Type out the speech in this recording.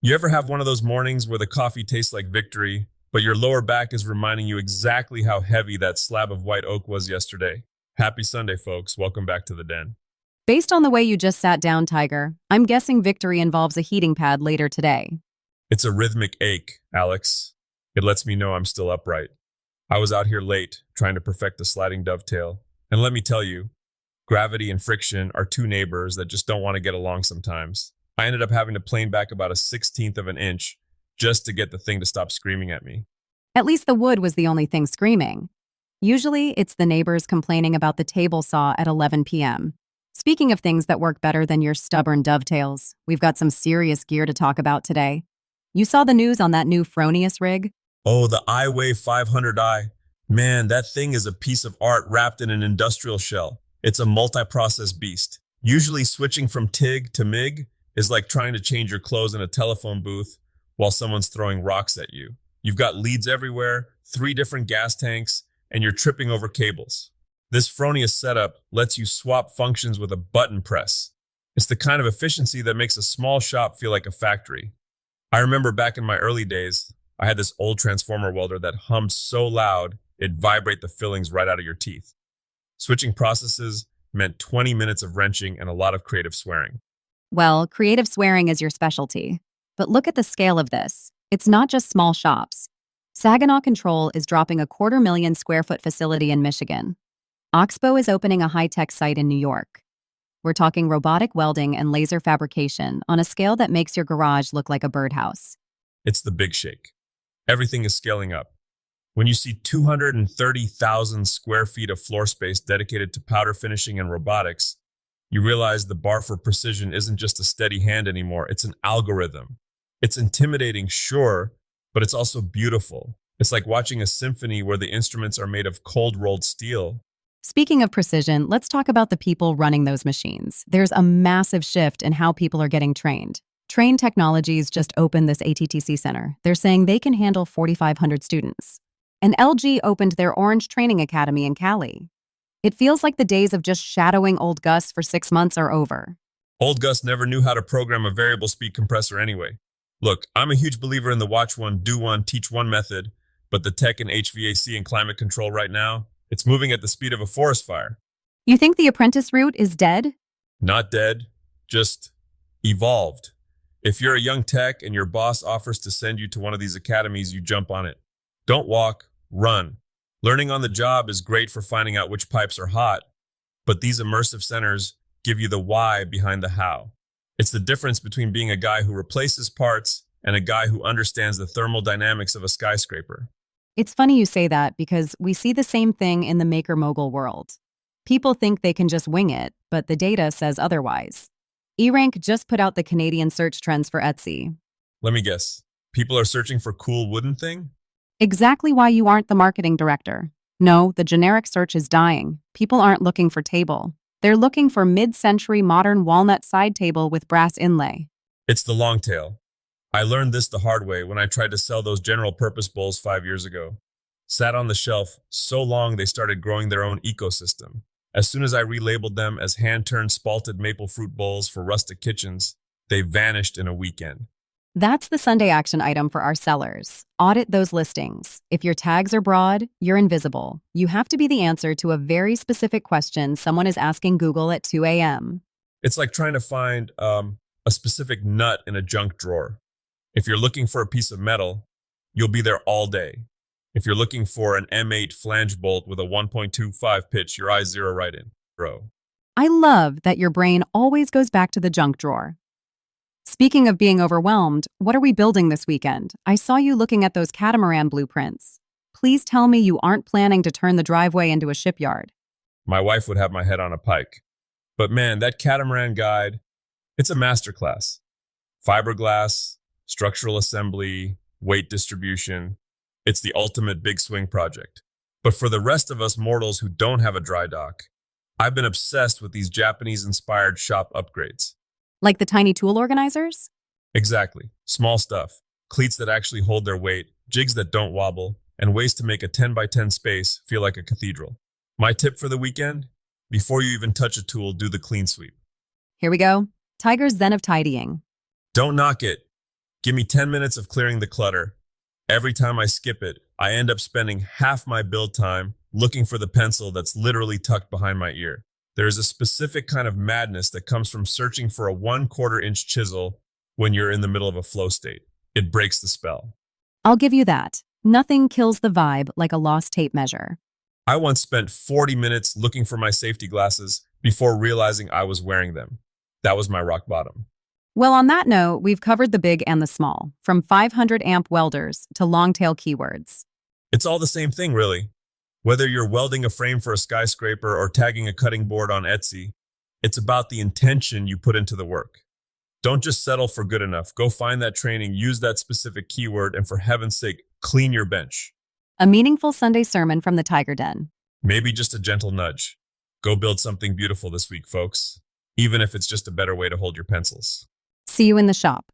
You ever have one of those mornings where the coffee tastes like victory, but your lower back is reminding you exactly how heavy that slab of white oak was yesterday? Happy Sunday, folks. Welcome back to the den. Based on the way you just sat down, Tiger, I'm guessing victory involves a heating pad later today. It's a rhythmic ache, Alex. It lets me know I'm still upright. I was out here late, trying to perfect the sliding dovetail. And let me tell you, gravity and friction are two neighbors that just don't want to get along sometimes. I ended up having to plane back about a 16th of an inch just to get the thing to stop screaming at me. At least the wood was the only thing screaming. Usually, it's the neighbors complaining about the table saw at 11 p.m. Speaking of things that work better than your stubborn dovetails, we've got some serious gear to talk about today. You saw the news on that new Fronius rig? Oh, the iWave 500i. Man, that thing is a piece of art wrapped in an industrial shell. It's a multi-process beast. Usually switching from TIG to MIG is like trying to change your clothes in a telephone booth while someone's throwing rocks at you. You've got leads everywhere, 3 different gas tanks, and you're tripping over cables. This Fronius setup lets you swap functions with a button press. It's the kind of efficiency that makes a small shop feel like a factory. I remember back in my early days, I had this old transformer welder that hummed so loud it'd vibrate the fillings right out of your teeth. Switching processes meant 20 minutes of wrenching and a lot of creative swearing. Well, creative swearing is your specialty. But look at the scale of this. It's not just small shops. Saginaw Control is dropping a 250,000 square foot facility in Michigan. Oxbow is opening a high-tech site in New York. We're talking robotic welding and laser fabrication on a scale that makes your garage look like a birdhouse. It's the big shake. Everything is scaling up. When you see 230,000 square feet of floor space dedicated to powder finishing and robotics, you realize the bar for precision isn't just a steady hand anymore, it's an algorithm. It's intimidating, sure, but it's also beautiful. It's like watching a symphony where the instruments are made of cold-rolled steel. Speaking of precision, let's talk about the people running those machines. There's a massive shift in how people are getting trained. Train Technologies just opened this ATTC center. They're saying they can handle 4,500 students. And LG opened their Orange Training Academy in Cali. It feels like the days of just shadowing old Gus for 6 months are over. Old Gus never knew how to program a variable speed compressor anyway. Look, I'm a huge believer in the watch one, do one, teach one method, but the tech in HVAC and climate control right now, it's moving at the speed of a forest fire. You think the apprentice route is dead? Not dead, just evolved. If you're a young tech and your boss offers to send you to one of these academies, you jump on it. Don't walk, run. Learning on the job is great for finding out which pipes are hot, but these immersive centers give you the why behind the how. It's the difference between being a guy who replaces parts and a guy who understands the thermal dynamics of a skyscraper. It's funny you say that because we see the same thing in the maker-mogul world. People think they can just wing it, but the data says otherwise. eRank just put out the Canadian search trends for Etsy. Let me guess. People are searching for cool wooden thing? Exactly why you aren't the marketing director. No, the generic search is dying. People aren't looking for table. They're looking for mid-century modern walnut side table with brass inlay. It's the long tail. I learned this the hard way when I tried to sell those general purpose bowls 5 years ago. Sat on the shelf so long they started growing their own ecosystem. As soon as I relabeled them as hand-turned spalted maple fruit bowls for rustic kitchens, they vanished in a weekend. That's the Sunday action item for our sellers. Audit those listings. If your tags are broad, you're invisible. You have to be the answer to a very specific question someone is asking Google at 2 a.m. It's like trying to find a specific nut in a junk drawer. If you're looking for a piece of metal, you'll be there all day. If you're looking for an M8 flange bolt with a 1.25 pitch, your eyes zero right in, bro. I love that your brain always goes back to the junk drawer. Speaking of being overwhelmed, what are we building this weekend? I saw you looking at those catamaran blueprints. Please tell me you aren't planning to turn the driveway into a shipyard. My wife would have my head on a pike. But man, that catamaran guide, it's a masterclass. Fiberglass, structural assembly, weight distribution. It's the ultimate big swing project. But for the rest of us mortals who don't have a dry dock, I've been obsessed with these Japanese-inspired shop upgrades. Like the tiny tool organizers? Exactly. Small stuff. Cleats that actually hold their weight, jigs that don't wobble, and ways to make a 10 by 10 space feel like a cathedral. My tip for the weekend? Before you even touch a tool, do the clean sweep. Here we go. Tiger's Zen of tidying. Don't knock it. Give me 10 minutes of clearing the clutter. Every time I skip it, I end up spending half my build time looking for the pencil that's literally tucked behind my ear. There is a specific kind of madness that comes from searching for a 1/4 inch chisel when you're in the middle of a flow state. It breaks the spell. I'll give you that. Nothing kills the vibe like a lost tape measure. I once spent 40 minutes looking for my safety glasses before realizing I was wearing them. That was my rock bottom. Well, on that note, we've covered the big and the small, from 500 amp welders to long tail keywords. It's all the same thing, really. Whether you're welding a frame for a skyscraper or tagging a cutting board on Etsy, it's about the intention you put into the work. Don't just settle for good enough. Go find that training, use that specific keyword, and for heaven's sake, clean your bench. A meaningful Sunday sermon from the TigerDen. Maybe just a gentle nudge. Go build something beautiful this week, folks, even if it's just a better way to hold your pencils. See you in the shop.